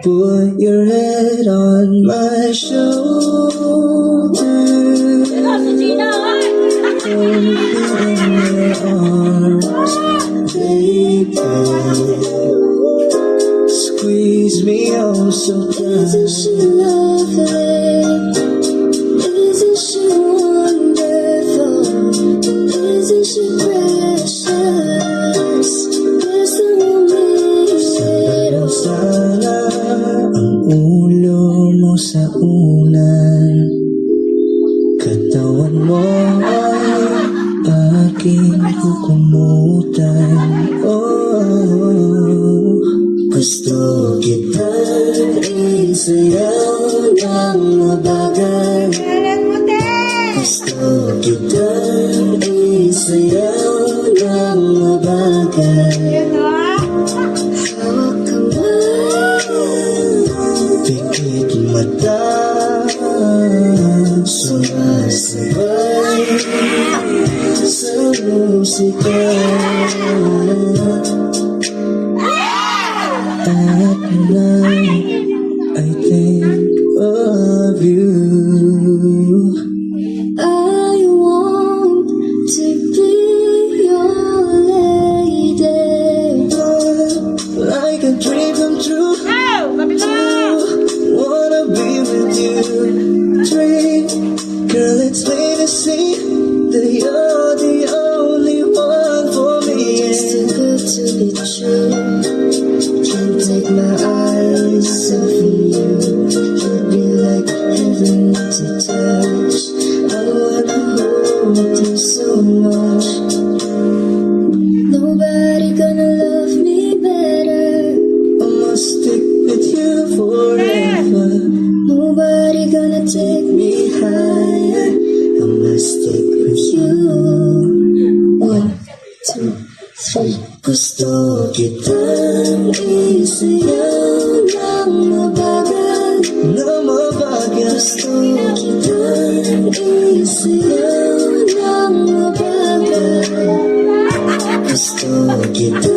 Put your head on my shoulder. Hold me in your arms, baby. Squeeze me oh so tight. Isn't she lovely? Isn't she wonderful? Isn't she precious? Isn't me? Sana ang ulo mo sa unan, katawan mo ay aking kukumutan. Oh, gusto kitang isayaw ng mabagal. Gusto kitang isayaw ng mabagal. Hawak kamay, pikit mata, sumasabay sa musika. At night, I think of you. I want to be your lady, like a dream come true. Wanna be with you. Dream, girl, it's plain to see that you're the only one for me. It's too good to be true. Can't take my eyes off of you. You'd be like heaven to touch. I wanna hold you so much. Nobody gonna love me better. I must stick with you forever. Nobody gonna take me higher. I must stick with you. 1, 2, 3. Gusto kitang isayaw ng mabagal. Gusto kitang isayaw ng mabagal. Gusto kita